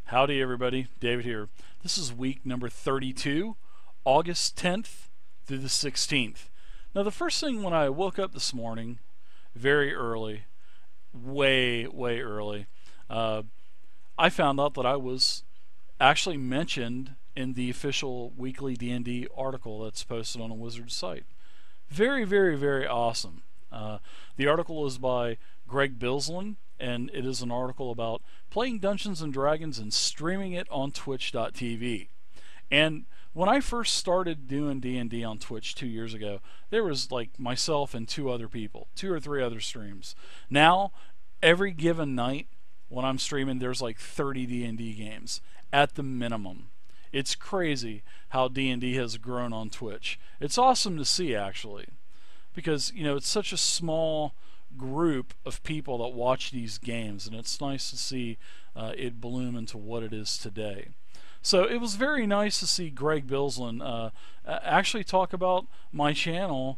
Howdy everybody, David here. This is week number 32, August 10th through the 16th. Now the first thing when I woke up this morning, very early, way early, I found out that I was actually mentioned in the official weekly D&D article that's posted on a Wizard site. Very awesome. The article is by Greg Bilsland, and it is an article about playing Dungeons and Dragons and streaming it on twitch.tv. And when I first started doing D&D on Twitch 2 years ago, there was like myself and two or three other streams. Now, every given night when I'm streaming, there's like 30 D&D games at the minimum. It's crazy how D&D has grown on Twitch. It's awesome to see, actually, because it's such a small group of people that watch these games, and it's nice to see it bloom into what it is today. So it was very nice to see Greg Bilsland actually talk about my channel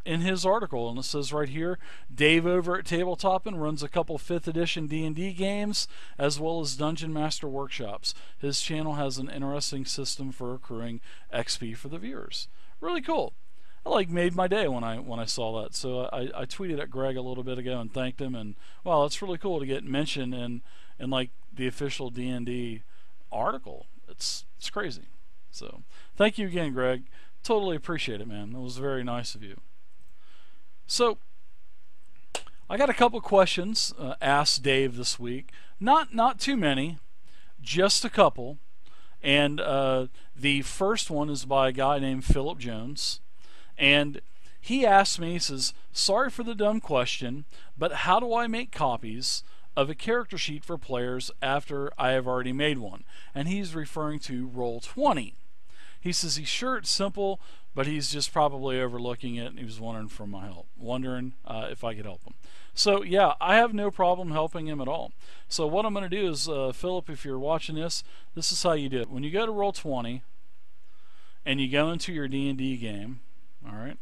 in his article, and it says right here, Dave over at Tabletopin runs a couple 5th edition D&D games as well as Dungeon Master workshops. His channel has an interesting system for accruing XP for the viewers. Really cool. I made my day when I saw that. So I tweeted at Greg a little bit ago and thanked him, and wow, it's really cool to get mentioned in like the official D&D article. It's crazy. So thank you again, Greg. Totally appreciate it, man. That was very nice of you. So I got a couple questions asked Dave this week. Not too many, just a couple. And the first one is by a guy named Philip Jones. And he asked me, he says, sorry for the dumb question, but how do I make copies of a character sheet for players after I have already made one? And he's referring to Roll20. He says he's sure it's simple, but he's just probably overlooking it, and he was wondering for my help, wondering if I could help him. So yeah, I have no problem helping him at all. So what I'm going to do is, Philip, if you're watching this is how you do it. When you go to Roll20 and you go into your D&D game, all right,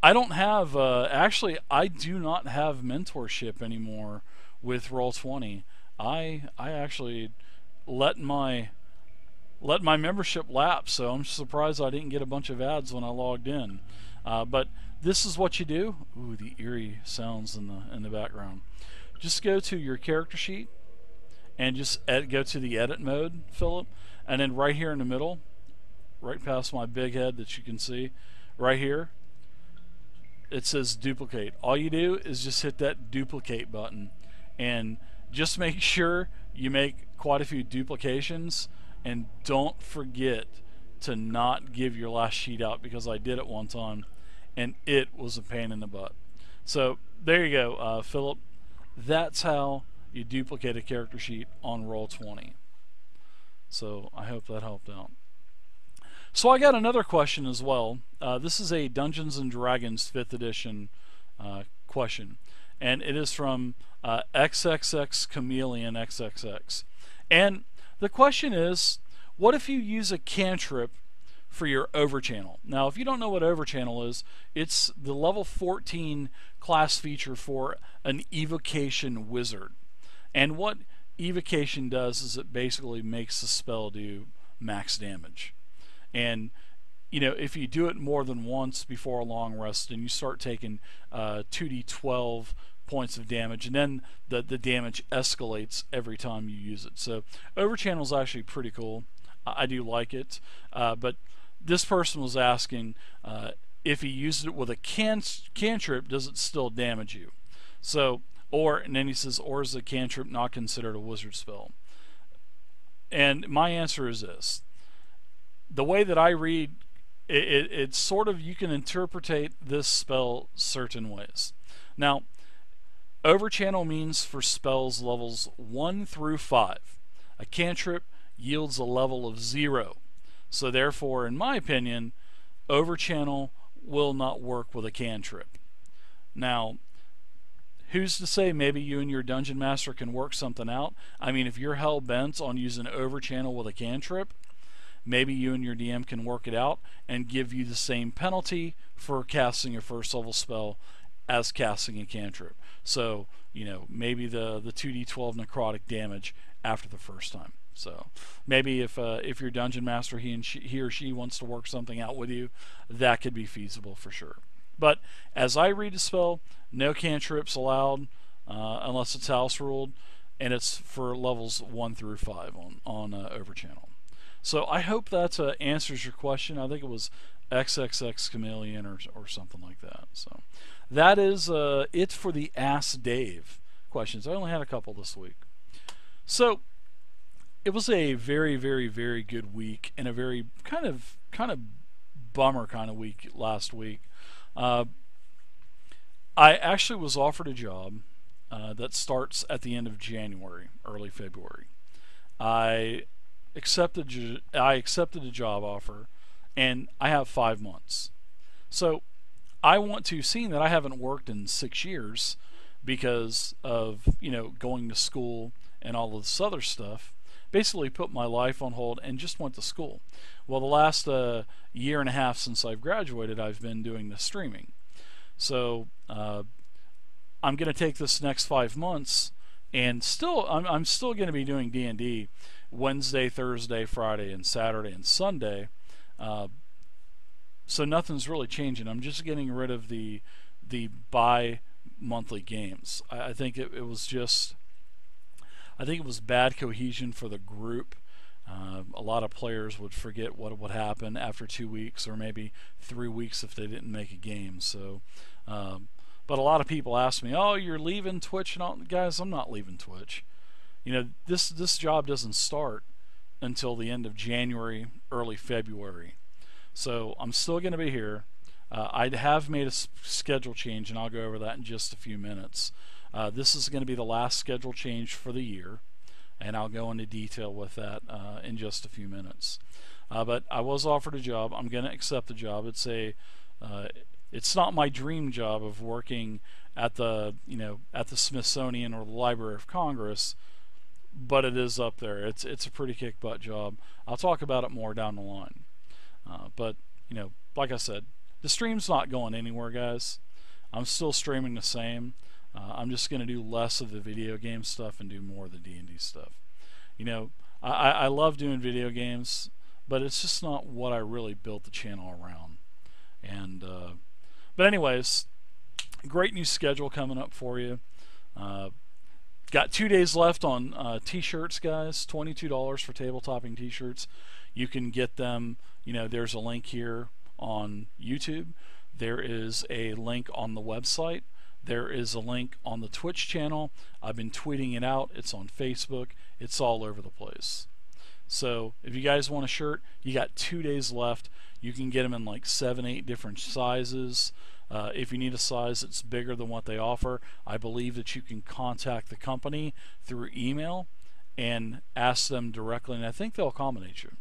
I don't have actually I do not have mentorship anymore with Roll20. I actually let my membership lapse, so I'm surprised I didn't get a bunch of ads when I logged in. But this is what you do. Ooh, the eerie sounds in the background. Just go to your character sheet and just go to the edit mode, Philip, and then right here in the middle, right past my big head that you can see, right here, it says duplicate. All you do is just hit that duplicate button, and just make sure you make quite a few duplications, and don't forget to not give your last sheet out, because I did it one time and it was a pain in the butt. So there you go, Philip. That's how you duplicate a character sheet on Roll20. So I hope that helped out. So I got another question as well. This is a Dungeons and Dragons 5th edition question, and it is from XXX Chameleon XXX. And the question is, what if you use a cantrip for your Overchannel? Now, if you don't know what Overchannel is, it's the level 14 class feature for an evocation wizard. And what evocation does is it basically makes the spell do max damage. And if you do it more than once before a long rest, then you start taking 2d12 points of damage, and then the damage escalates every time you use it. So Overchannel is actually pretty cool. I do like it, but this person was asking if he used it with a cantrip, does it still damage you? So, and then he says, or is the cantrip not considered a wizard spell? And my answer is this. The way that I read it's sort of, you can interpretate this spell certain ways. Now, Overchannel means for spells levels 1 through 5. A cantrip yields a level of 0. So therefore, in my opinion, Overchannel will not work with a cantrip. Now, who's to say maybe you and your Dungeon Master can work something out? I mean, if you're hell-bent on using Overchannel with a cantrip, maybe you and your DM can work it out and give you the same penalty for casting a first level spell as casting a cantrip. So, maybe the 2d12 necrotic damage after the first time. So maybe if your dungeon master, he or she wants to work something out with you, that could be feasible for sure. But as I read the spell, no cantrips allowed unless it's house ruled, and it's for levels 1 through 5 on Overchannel. So I hope that answers your question. I think it was XXX Chameleon or something like that. So that is it for the Ask Dave questions. I only had a couple this week. So it was a very, very, very good week, and a very kind of bummer kind of week last week. I actually was offered a job that starts at the end of January, early February. I accepted a job offer, and I have 5 months. So I want to, seeing that I haven't worked in 6 years because of going to school and all of this other stuff, basically put my life on hold and just went to school. Well, the last year and a half since I've graduated, I've been doing the streaming. So I'm going to take this next 5 months, and I'm still going to be doing D&D Wednesday, Thursday, Friday, and Saturday and Sunday. So nothing's really changing. I'm just getting rid of the bi-monthly games. I think it was just. I think it was bad cohesion for the group. A lot of players would forget what would happen after 2 weeks or maybe 3 weeks if they didn't make a game. So, but a lot of people ask me, "Oh, you're leaving Twitch?" And all. Guys, I'm not leaving Twitch. This job doesn't start until the end of January, early February. So I'm still going to be here. I have made a schedule change, and I'll go over that in just a few minutes. This is going to be the last schedule change for the year, and I'll go into detail with that in just a few minutes. But I was offered a job. I'm going to accept the job. It's not my dream job of working at the Smithsonian or the Library of Congress, but it is up there. It's a pretty kick butt job. I'll talk about it more down the line. But like I said, the stream's not going anywhere, guys. I'm still streaming the same. I'm just going to do less of the video game stuff and do more of the D&D stuff. I love doing video games, but it's just not what I really built the channel around. And but anyways, great new schedule coming up for you. Got 2 days left on T-shirts, guys. $22 for tabletopping T-shirts. You can get them. There's a link here on YouTube. There is a link on the website. There is a link on the Twitch channel. I've been tweeting it out. It's on Facebook. It's all over the place. So if you guys want a shirt, you got 2 days left. You can get them in like 7, 8 different sizes. If you need a size that's bigger than what they offer, I believe that you can contact the company through email and ask them directly, and I think they'll accommodate you.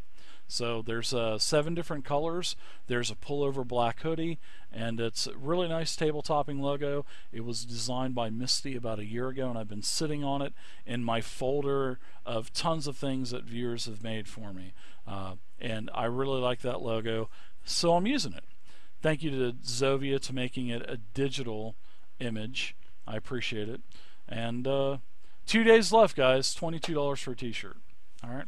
So there's 7 different colors. There's a pullover black hoodie, and it's a really nice tabletopping logo. It was designed by Misty about a year ago, and I've been sitting on it in my folder of tons of things that viewers have made for me. And I really like that logo, so I'm using it. Thank you to Zovia to making it a digital image. I appreciate it. And 2 days left, guys. $22 for a t-shirt. All right.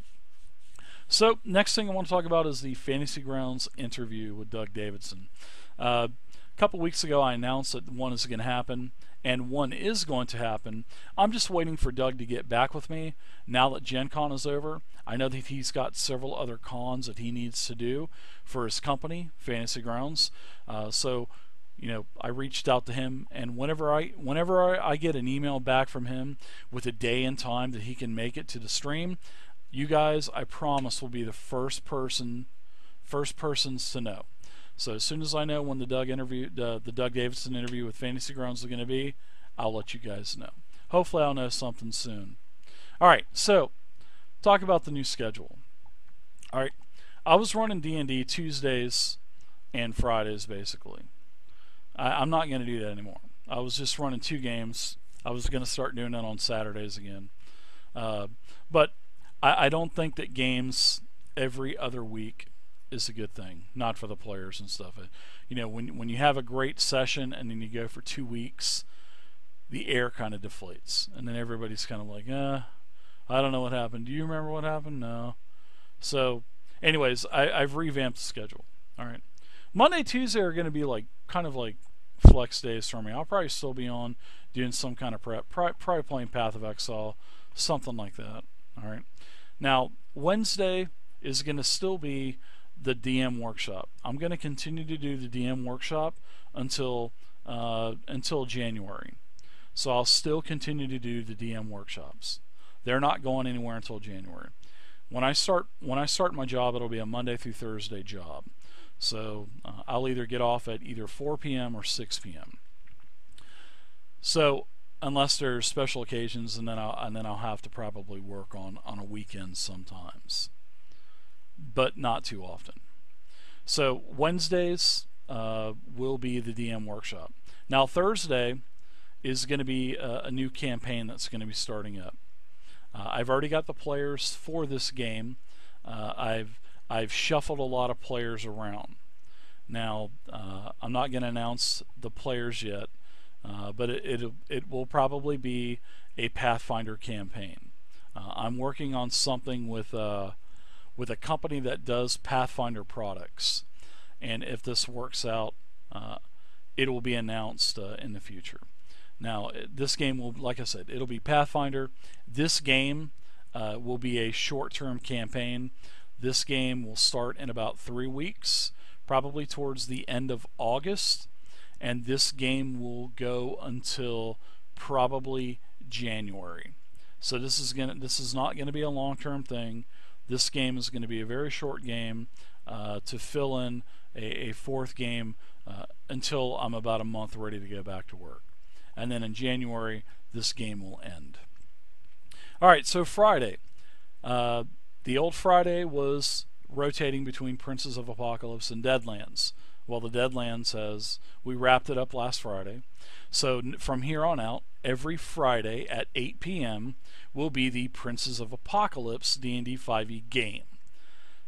So next thing I want to talk about is the Fantasy Grounds interview with Doug Davidson. A couple weeks ago I announced that one is going to happen, and one is going to happen. I'm just waiting for Doug to get back with me now that Gen Con is over. I know that he's got several other cons that he needs to do for his company, Fantasy Grounds. So I reached out to him, and whenever I get an email back from him with a day and time that he can make it to the stream, you guys, I promise, will be the first persons to know. So as soon as I know when the Doug Davidson interview with Fantasy Grounds is going to be, I'll let you guys know. Hopefully I'll know something soon. All right, so talk about the new schedule. All right, I was running D&D Tuesdays and Fridays basically. I'm not going to do that anymore. I was just running 2 games. I was going to start doing that on Saturdays again. But I don't think that games every other week is a good thing. Not for the players and stuff. when you have a great session and then you go for 2 weeks, the air kind of deflates, and then everybody's kind of like, I don't know what happened. Do you remember what happened? No. So, anyways, I've revamped the schedule. All right, Monday, Tuesday are going to be kind of like flex days for me. I'll probably still be on doing some kind of prep, probably playing Path of Exile, something like that. All right. Now, Wednesday is going to still be the DM workshop. I'm going to continue to do the DM workshop until January. So I'll still continue to do the DM workshops. They're not going anywhere until January. When I start my job, it'll be a Monday through Thursday job. So I'll either get off at either 4 p.m. or 6 p.m. So unless there's special occasions, and then I'll have to probably work on a weekend sometimes, but not too often. So Wednesdays will be the DM workshop. Now Thursday is going to be a new campaign that's going to be starting up. I've already got the players for this game. I've shuffled a lot of players around. Now I'm not going to announce the players yet, but it will probably be a Pathfinder campaign. I'm working on something with a company that does Pathfinder products, and if this works out, it will be announced in the future. Now, this game will, like I said, it'll be Pathfinder. This game will be a short-term campaign. This game will start in about 3 weeks, probably towards the end of August, and this game will go until probably January. So this is not going to be a long-term thing. This game is going to be a very short game to fill in a fourth game until I'm about a month ready to go back to work. And then in January, this game will end. All right, so Friday. The old Friday was rotating between Princes of Apocalypse and Deadlands. Well, the Deadlands we wrapped it up last Friday. So from here on out, every Friday at 8 p.m. will be the Princes of Apocalypse D&D 5e game.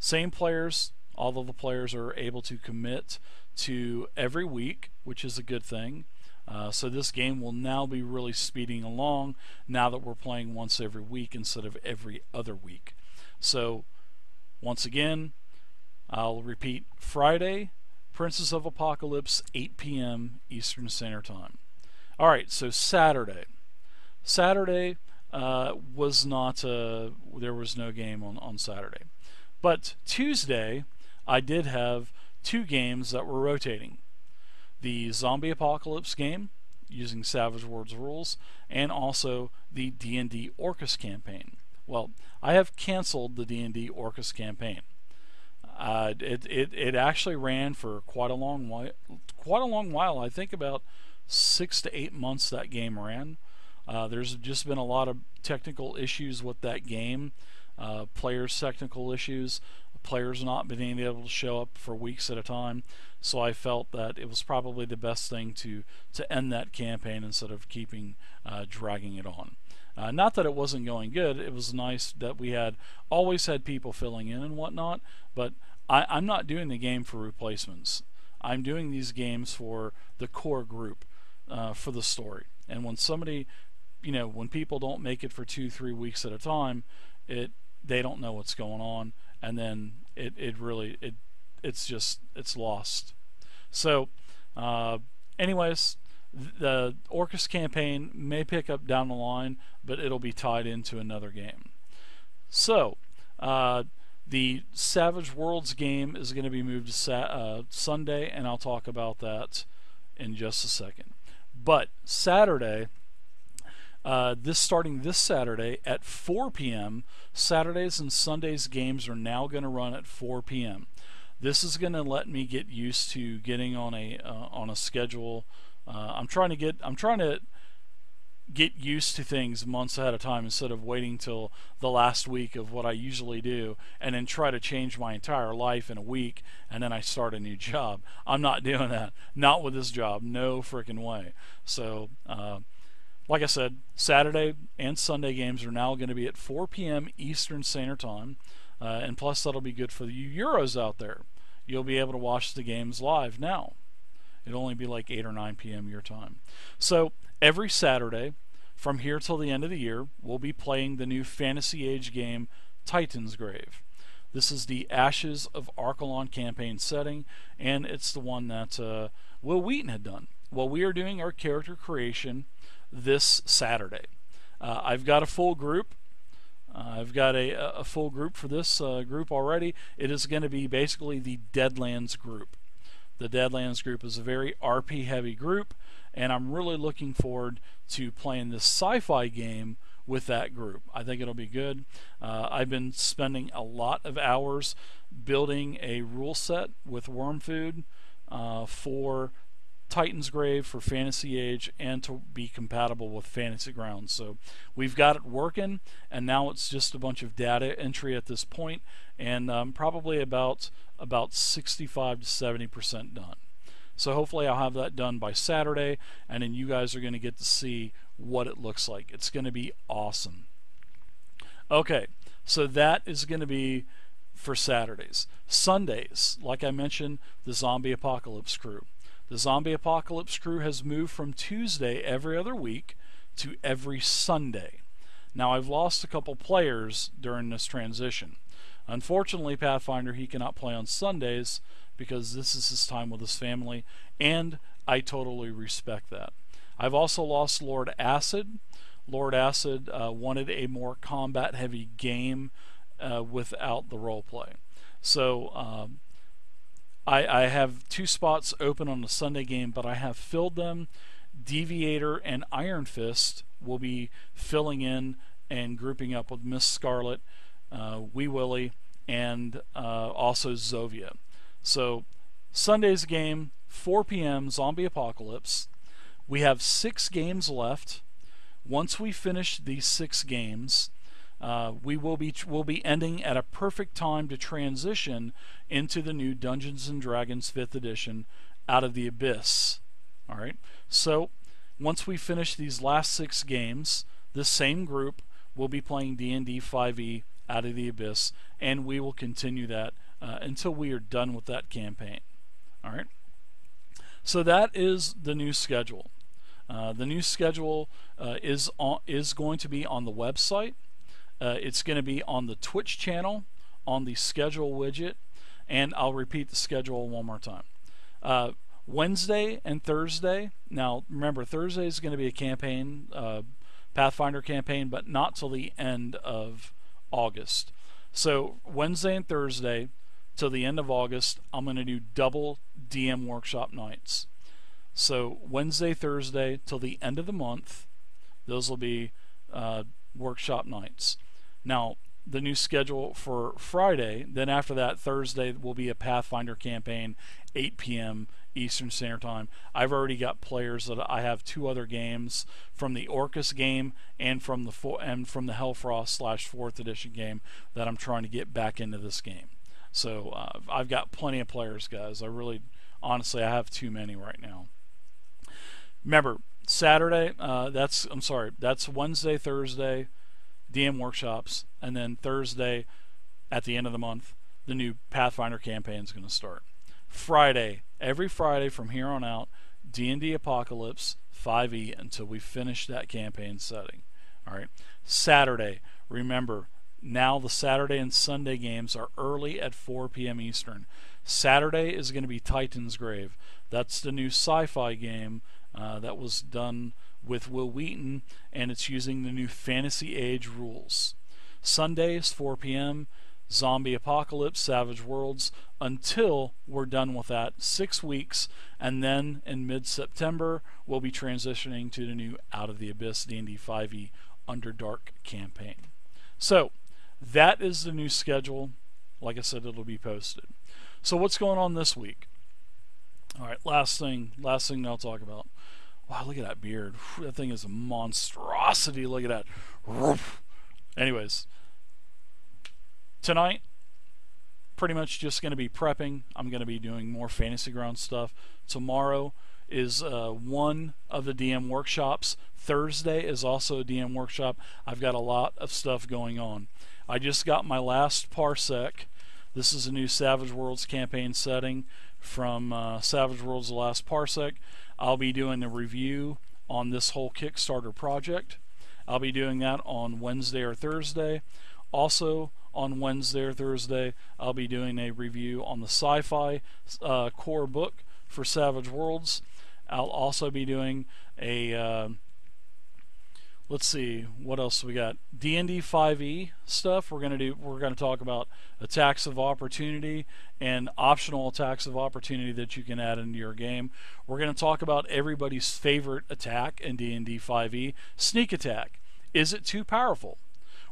Same players, all of the players are able to commit to every week, which is a good thing. So this game will now be really speeding along now that we're playing once every week instead of every other week. So once again, I'll repeat: Friday, Princes of Apocalypse, 8 p.m. Eastern Standard Time. All right, so Saturday. Saturday was not there was no game on Saturday, but Tuesday I did have 2 games that were rotating. The Zombie Apocalypse game using Savage Worlds rules, and also the D&D Orcus campaign. Well, I have canceled the D&D Orcus campaign. It actually ran for quite a long while. I think about 6 to 8 months that game ran. There's just been a lot of technical issues with that game, players' technical issues, players not being able to show up for weeks at a time. So I felt that it was probably the best thing to end that campaign instead of dragging it on. Not that it wasn't going good. It was nice that we always had people filling in and whatnot, but I'm not doing the game for replacements. I'm doing these games for the core group, for the story. And when somebody, when people don't make it for 2-3 weeks at a time, they don't know what's going on, and then it's lost. So anyways, the Orcus campaign may pick up down the line, but it'll be tied into another game. So the Savage Worlds game is going to be moved to Sunday, and I'll talk about that in just a second. But Saturday, starting this Saturday at 4 p.m., Saturdays and Sundays games are now going to run at 4 p.m. This is going to let me get used to getting on a schedule. I'm trying to get used to things months ahead of time instead of waiting till the last week of what I usually do and then try to change my entire life in a week and then I start a new job. I'm not doing that. Not with this job. No freaking way. So like I said, Saturday and Sunday games are now going to be at 4 p.m. Eastern Standard Time, and plus that'll be good for you Euros out there. You'll be able to watch the games live now. It'll only be like 8 or 9 p.m. your time. So every Saturday from here till the end of the year, we'll be playing the new Fantasy Age game, Titan's Grave. This is the Ashes of Archelon campaign setting, and it's the one that Will Wheaton had done. Well, we are doing our character creation this Saturday. I've got a full group. I've got a full group for this group already. It is going to be basically the Deadlands group. The Deadlands group is a very RP heavy group, and I'm really looking forward to playing this sci-fi game with that group. I think it'll be good. I've been spending a lot of hours building a rule set with worm food for Titan's Grave, for Fantasy Age, and to be compatible with Fantasy Grounds. So we've got it working, and now it's just a bunch of data entry at this point, and probably about 65 to 70% done. So hopefully I'll have that done by Saturday, and then you guys are going to get to see what it looks like. It's going to be awesome. Okay, so that is going to be for Saturdays. Sundays, like I mentioned, the Zombie Apocalypse crew. The Zombie Apocalypse crew has moved from Tuesday every other week to every Sunday. Now, I've lost a couple players during this transition. Unfortunately, Pathfinder, he cannot play on Sundays because this is his time with his family, and I totally respect that. I've also lost Lord Acid. Lord Acid wanted a more combat-heavy game without the roleplay. So I have 2 spots open on the Sunday game, but I have filled them. Deviator and Iron Fist will be filling in and grouping up with Miss Scarlet, Wee Willie, and also Zovia. So Sunday's game, 4 p.m. Zombie Apocalypse. We have 6 games left. Once we finish these 6 games, we'll be ending at a perfect time to transition into the new Dungeons and Dragons 5th edition, Out of the Abyss. All right. So once we finish these last 6 games, this same group will be playing D&D 5e Out of the Abyss, and we will continue that until we are done with that campaign. All right. So that is the new schedule. The new schedule is going to be on the website. It's going to be on the Twitch channel, on the schedule widget, and I'll repeat the schedule one more time. Wednesday and Thursday. Now, remember, Thursday is going to be a campaign, Pathfinder campaign, but not till the end of August. So Wednesday and Thursday till the end of August, I'm going to do double DM workshop nights. So Wednesday, Thursday till the end of the month, those will be workshop nights. Now, the new schedule for Friday, then after that, Thursday will be a Pathfinder campaign, 8 p.m. Eastern Standard Time. I've already got players that I have 2 other games from the Orcus game and from the Hellfrost / 4th edition game that I'm trying to get back into this game. So I've got plenty of players, guys. Honestly, I have too many right now. Remember, Saturday, that's Wednesday, Thursday, DM workshops, and then Thursday, at the end of the month, the new Pathfinder campaign is going to start. Friday, every Friday from here on out, D&D Apocalypse 5e until we finish that campaign setting. All right. Saturday, remember, now the Saturday and Sunday games are early at 4 p.m. Eastern. Saturday is going to be Titan's Grave. That's the new sci-fi game that was done with Will Wheaton, and it's using the new Fantasy Age rules. Sundays, 4 p.m., Zombie Apocalypse, Savage Worlds, until we're done with that. 6 weeks, and then in mid-September, we'll be transitioning to the new Out of the Abyss D&D 5e Underdark campaign. So, that is the new schedule. Like I said, it'll be posted. So what's going on this week? All right, last thing that I'll talk about. Wow, look at that beard. That thing is a monstrosity. Look at that. Anyways, tonight, pretty much just going to be prepping. I'm going to be doing more Fantasy Ground stuff. Tomorrow is one of the DM workshops. Thursday is also a DM workshop. I've got a lot of stuff going on. I just got my last parsec. This is a new Savage Worlds campaign setting from Savage Worlds: The Last Parsec. I'll be doing a review on this whole Kickstarter project. I'll be doing that on Wednesday or Thursday. Also, on Wednesday or Thursday, I'll be doing a review on the sci-fi core book for Savage Worlds. I'll also be doing a let's see, what else we got? D&D 5e stuff. We're gonna talk about attacks of opportunity and optional attacks of opportunity that you can add into your game. We're gonna talk about everybody's favorite attack in D&D 5e, sneak attack. Is it too powerful?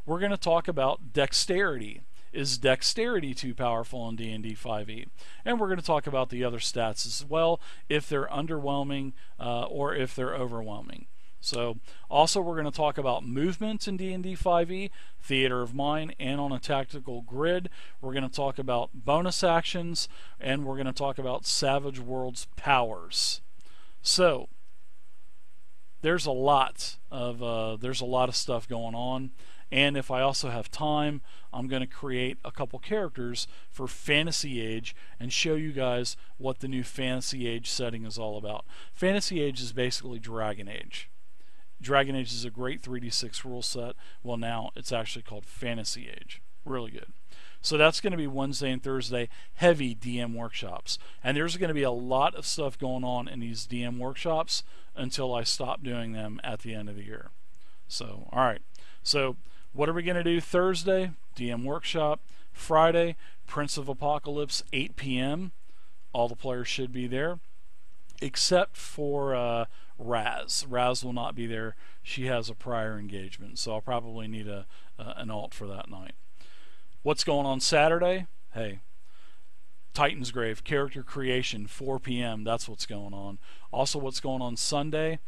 We're gonna talk about dexterity. Is dexterity too powerful in D&D 5e? And we're going to talk about the other stats as well, if they're underwhelming or if they're overwhelming. So also we're going to talk about movement in D&D 5e, Theater of Mind, and on a tactical grid. We're going to talk about bonus actions, and we're going to talk about Savage Worlds powers. So there's a lot of stuff going on. And if I also have time, I'm going to create a couple characters for Fantasy Age and show you guys what the new Fantasy Age setting is all about. Fantasy Age is basically Dragon Age. Dragon Age is a great 3d6 rule set. Well, now it's actually called Fantasy Age. Really good. So that's going to be Wednesday and Thursday, heavy DM workshops. And there's going to be a lot of stuff going on in these DM workshops until I stop doing them at the end of the year. So, all right. So, what are we going to do Thursday? DM workshop. Friday, Prince of Apocalypse, 8 p.m. All the players should be there, except for Raz. Raz will not be there. She has a prior engagement, so I'll probably need an alt for that night. What's going on Saturday? Hey, Titan's Grave, character creation, 4 p.m. That's what's going on. Also, what's going on Sunday?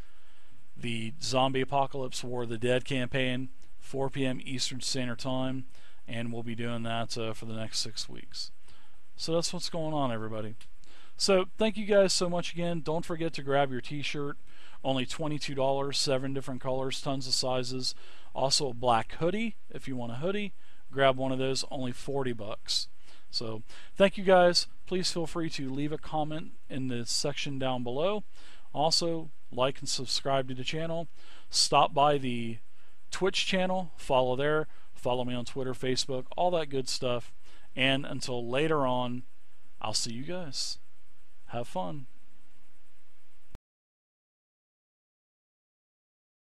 The Zombie Apocalypse War of the Dead campaign, 4 p.m. Eastern Standard Time, and we'll be doing that for the next 6 weeks. So that's what's going on, everybody. So thank you guys so much again. Don't forget to grab your t-shirt. Only $22, 7 different colors, tons of sizes. Also a black hoodie. If you want a hoodie, grab one of those, only 40 bucks. So thank you guys. Please feel free to leave a comment in the section down below. Also, like and subscribe to the channel. Stop by the Twitch channel, follow there, follow me on Twitter, Facebook, all that good stuff. And until later on, I'll see you guys. Have fun.